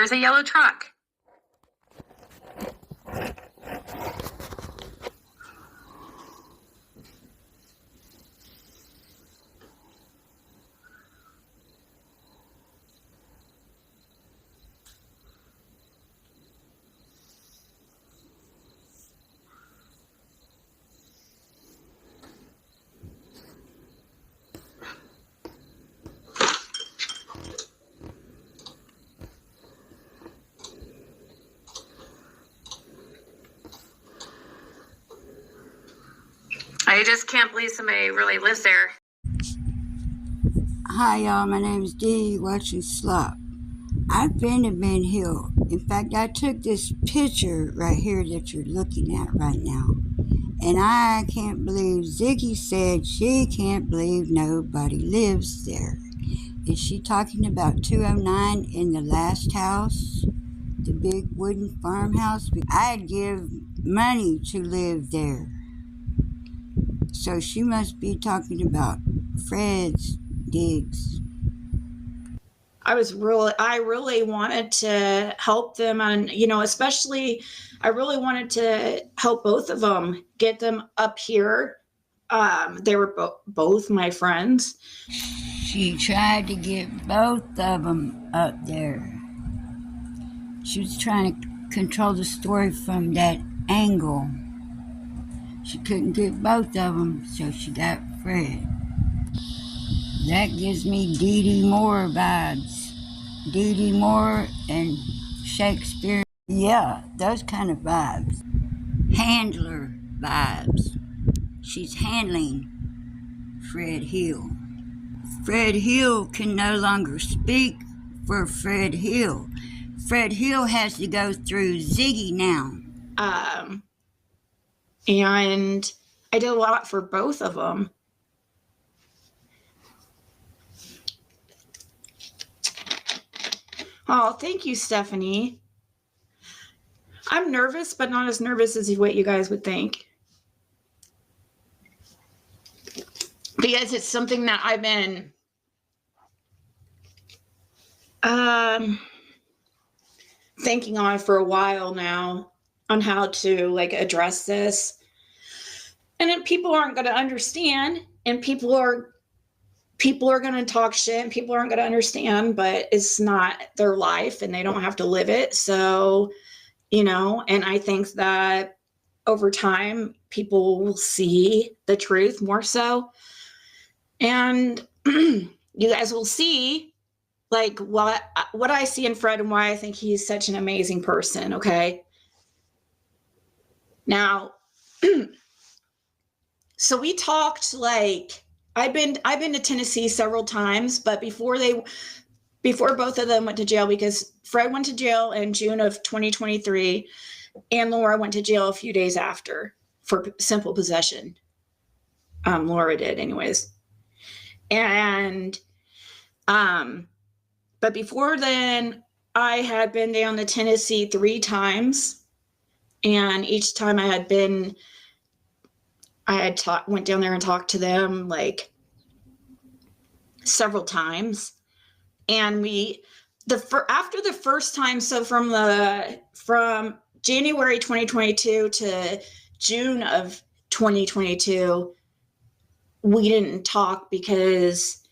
there's a yellow truck. I just can't believe somebody really lives there. Hi y'all, my name is Dee, watching Slop. I've been to Ben Hill. In fact, I took this picture right here that you're looking at right now. And I can't believe Ziggy said she can't believe nobody lives there. Is she talking about 209 in the last house? The big wooden farmhouse? I'd give money to live there. So she must be talking about Fred's digs. I really wanted to help them, and especially I really wanted to help both of them, get them up here. They were both my friends. She tried to get both of them up there. She was trying to control the story from that angle. She couldn't get both of them, so she got Fred. That gives me Dee Dee Moore vibes. Dee Dee Moore and Shakespeare. Yeah, those kind of vibes. Handler vibes. She's handling Fred Hill. Fred Hill can no longer speak for Fred Hill. Fred Hill has to go through Ziggy now. And I did a lot for both of them. Oh, thank you, Stephanie. I'm nervous, but not as nervous as what you guys would think. Because it's something that I've been thinking on for a while now, on how to address this. And then people aren't going to understand, and people are going to talk shit, and people aren't going to understand, but it's not their life and they don't have to live it. So, and I think that over time people will see the truth more so. And you guys will see what I see in Fred and why I think he's such an amazing person. Okay. Now, so we talked I've been to Tennessee several times, but before both of them went to jail, because Fred went to jail in June of 2023 and Laura went to jail a few days after for simple possession. Laura did anyways. And, but before then I had been down to Tennessee 3 times. And each time I had went down there and talked to them several times. And after the first time, so from January 2022 to June of 2022, we didn't talk because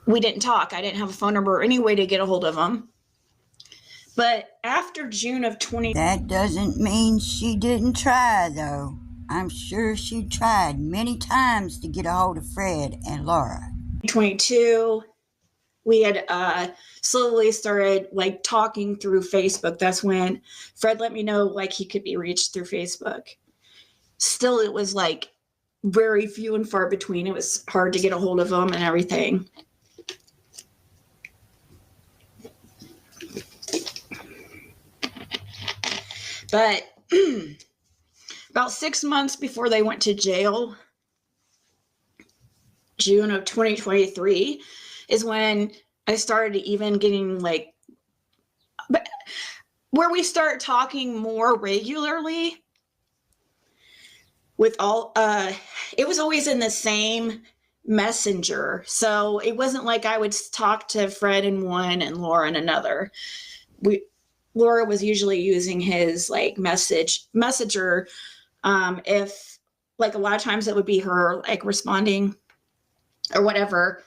we didn't talk. I didn't have a phone number or any way to get a hold of them. But after June of That doesn't mean she didn't try, though. I'm sure she tried many times to get a hold of Fred and Laura. 2022, we had slowly started talking through Facebook. That's when Fred let me know he could be reached through Facebook. Still, it was very few and far between. It was hard to get a hold of him and everything. But about 6 months before they went to jail, June of 2023, is when I started even getting but where we start talking more regularly with all, it was always in the same messenger. So it wasn't like I would talk to Fred in one and Laura in another. Laura was usually using his like messenger. If like a lot of times it would be her like responding or whatever.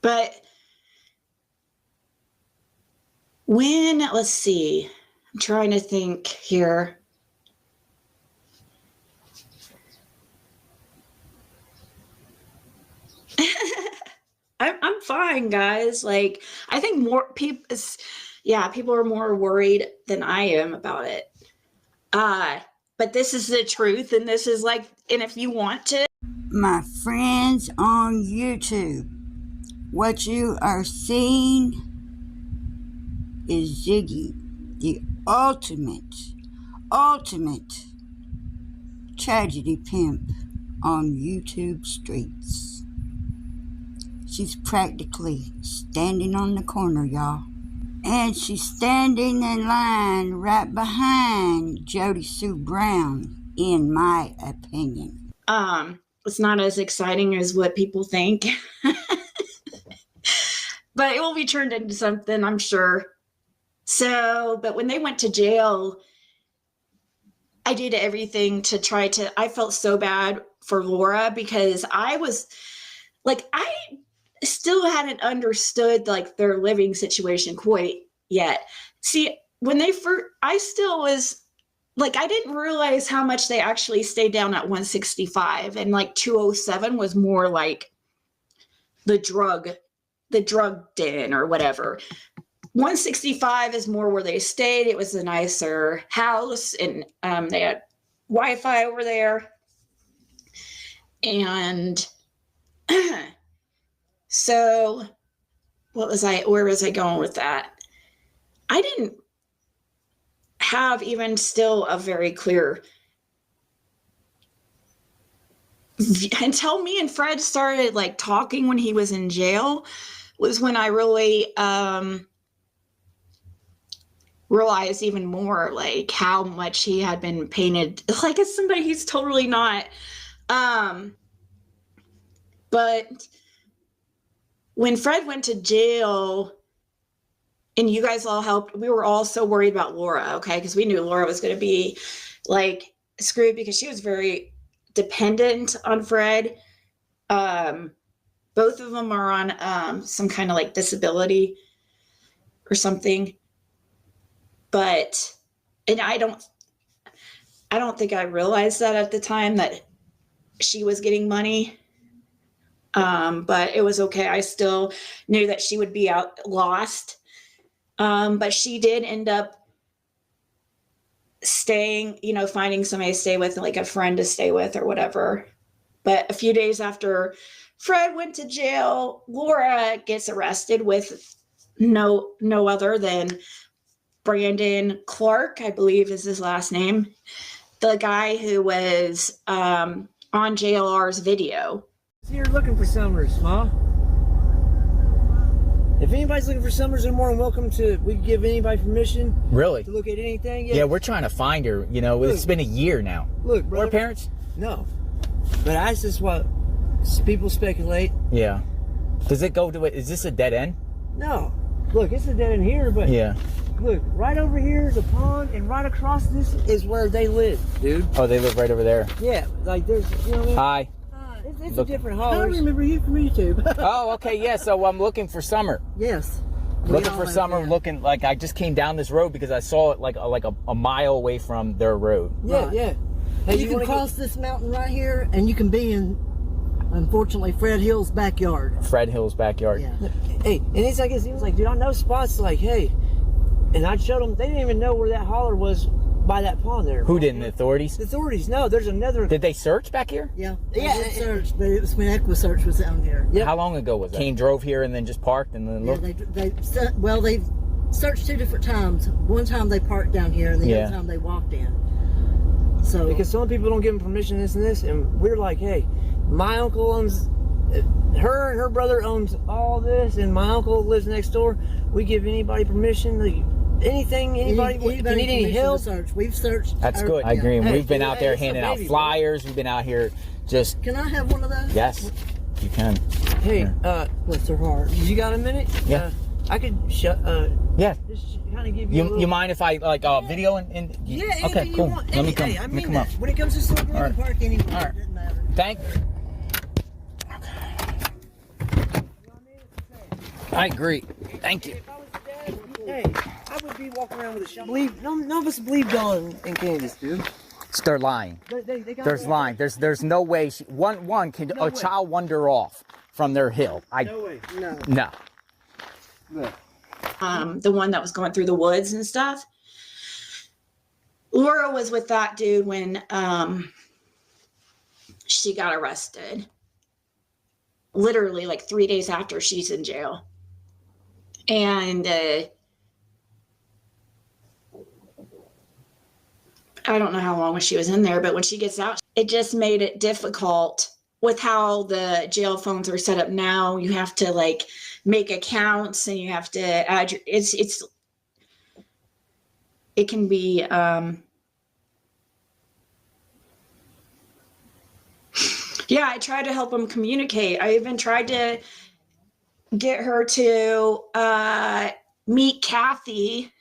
But let's see, I'm trying to think here. I'm fine, guys. Like, I think more people, people are more worried than I am about it. But this is the truth, and this is like, and if you want to. My friends on YouTube, what you are seeing is Ziggy, the ultimate tragedy pimp on YouTube streets. She's practically standing on the corner, y'all. And she's standing in line right behind Jody Sue Brown, in my opinion. It's not as exciting as what people think. But it will be turned into something, I'm sure. So, but when they went to jail, I did everything to try to, I felt so bad for Laura because I was like, I still hadn't understood like their living situation quite yet. See, when they first, I still was like, I didn't realize how much they actually stayed down at 165, and like 207 was more like the drug den or whatever. 165 is more where they stayed. It was a nicer house, and they had Wi-Fi over there. And so where was I going with that? I didn't have even still a very clear, until me and Fred started like talking when he was in jail, was when I really realized even more like how much he had been painted like as somebody he's totally not. But when Fred went to jail and you guys all helped, we were all so worried about Laura, okay? Because we knew Laura was going to be like screwed because she was very dependent on Fred. Both of them are on some kind of like disability or something. But, and I don't think I realized that at the time that she was getting money. But it was okay. I still knew that she would be lost. But she did end up staying, finding somebody to stay with, like a friend to stay with or whatever. But a few days after Fred went to jail, Laura gets arrested with no other than Brandon Clark, I believe is his last name. The guy who was on JLR's video. So you're looking for Summers, huh? If anybody's looking for Summers, they're more than welcome to. We can give anybody permission. Really? To look at anything. Yeah, we're trying to find her. It's been a year now. Look, brother. Our parents? No. But that's just what people speculate. Yeah. Does it go to it? Is this a dead end? No. Look, it's a dead end here, but yeah. Look, right over here is a pond, and right across this is where they live, dude. Oh, they live right over there. Yeah, like there's, you know what I mean? Hi. It's a different holler. I remember you from YouTube. Oh, okay, yeah, so I'm looking for Summer. Yes. Looking for Summer, looking like I just came down this road because I saw it like a mile away from their road. Yeah, right. Yeah. Hey, you can cross this mountain right here, and you can be in, unfortunately, Fred Hill's backyard. Fred Hill's backyard. Yeah. Hey, and he was like, dude, I know spots like, hey, and I showed them, they didn't even know where that holler was by that pond there. Who didn't? The authorities? The authorities, no, there's another. Did they search back here? Yeah. Yeah, they searched, but it was when EquiSearch was down here. Yep. How long ago was that? Kane drove here and then just parked and then looked? Yeah, they searched 2 different times. One time they parked down here, and the other time they walked in. So because some people don't give them permission, this and this, and we're like, hey, my uncle owns, her and her brother owns all this, and my uncle lives next door. We give anybody permission to anything, anybody, if you need any permission to help. search. We've searched. That's good. I yeah. agree. And Hey, we've been out there it's a handing out baby, flyers. We've been out here just. Can I have one of those? Yes, you can. Hey, Bless their heart. you got a minute? Yeah. I could Yeah. just kind of give you. a little, You mind if I like video and Yeah, okay, anything cool. you want. Let me come. Hey, I Let me mean come that. up. When it comes to Silver All right. Park, anyway, All right. it doesn't matter. Thank. I agree. Thank you. If I was dead, hey, I would be walking around with a shot. None of us believe Dawn and Candace, dude. They're lying. They got There's lying. There's no way. One can No a way. child wander off from their hill. No way. No. Look. The one that was going through the woods and stuff. Laura was with that dude when she got arrested. Literally like 3 days after she's in jail. And I don't know how long she was in there, but when she gets out, it just made it difficult with how the jail phones are set up now. You have to like make accounts and you have to add your, it can be, yeah, I tried to help them communicate. I even tried to get her to meet Kathy,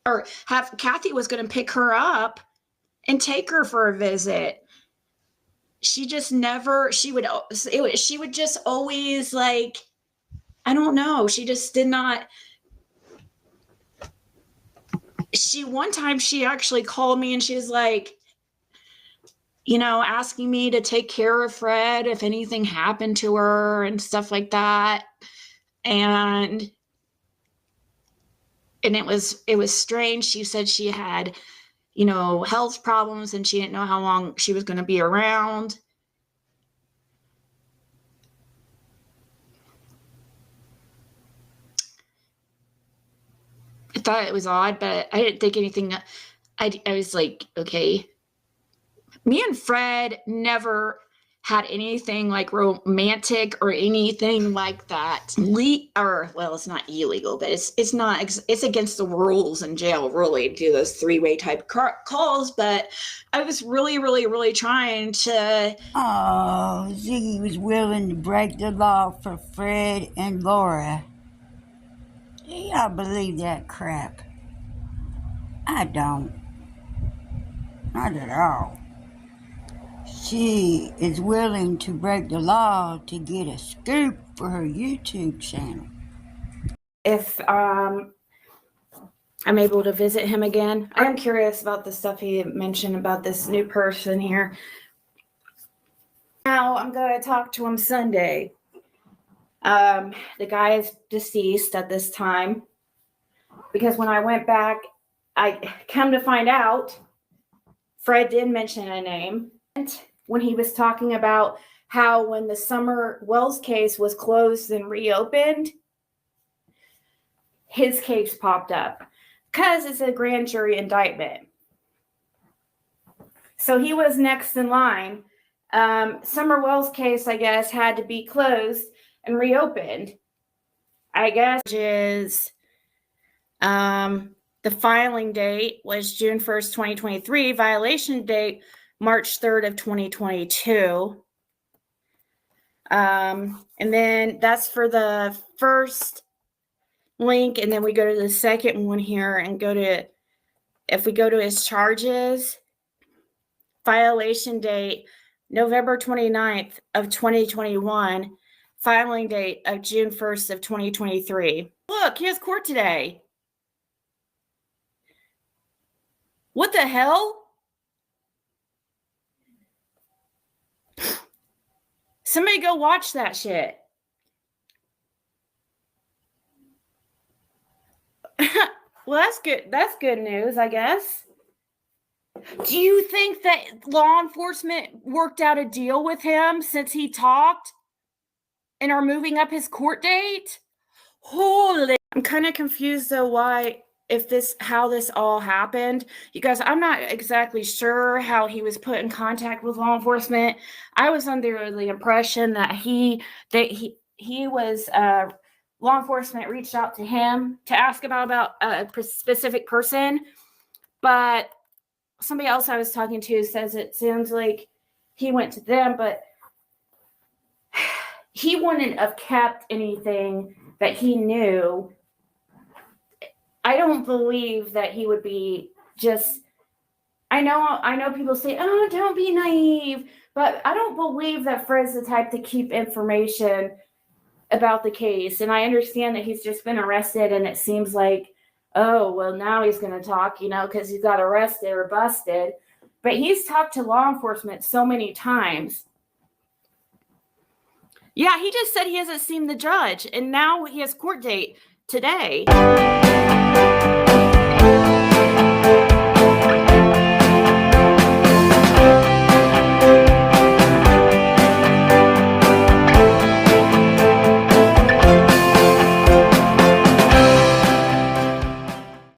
or have Kathy was going to pick her up and take her for a visit. She just never, she would just always like, I don't know. She just did not. One time she actually called me and she was like, asking me to take care of Fred if anything happened to her and stuff like that. And it was strange. She said she had, health problems and she didn't know how long she was going to be around. I thought it was odd, but I didn't think anything. I was like, okay. Me and Fred never had anything like romantic or anything like that. Well, it's not illegal, but it's not. It's against the rules in jail, really, to do those three-way type calls. But I was really, really, really trying to. Oh, Ziggy was willing to break the law for Fred and Laura. Do y'all believe that crap? I don't. Not at all. She is willing to break the law to get a scoop for her YouTube channel. If I'm able to visit him again, I am curious about the stuff he mentioned about this new person here. Now I'm going to talk to him Sunday. The guy is deceased at this time because when I went back, I come to find out Fred did mention a name when he was talking about how when the Summer Wells case was closed and reopened, his case popped up because it's a grand jury indictment. So he was next in line. Summer Wells case, I guess, had to be closed and reopened. I guess is the filing date was June 1st, 2023. Violation date, March 3rd of 2022. And then that's for the first link. And then we go to the second one here and if we go to his charges, violation date, November 29th of 2021, filing date of June 1st of 2023. Look, he has court today. What the hell? Somebody go watch that shit. Well, that's good. That's good news, I guess. Do you think that law enforcement worked out a deal with him since he talked and are moving up his court date? Holy. I'm kind of confused though how this all happened. You guys, I'm not exactly sure how he was put in contact with law enforcement. I was under the impression that he was law enforcement reached out to him to ask about a specific person, but somebody else I was talking to says it sounds like he went to them, but he wouldn't have kept anything that he knew. I don't believe that he would be just, I know people say, oh, don't be naive, but I don't believe that Fred's the type to keep information about the case. And I understand that he's just been arrested, and it seems like, oh, well, now he's going to talk, because he got arrested or busted. But he's talked to law enforcement so many times. Yeah, he just said he hasn't seen the judge, and now he has court date today.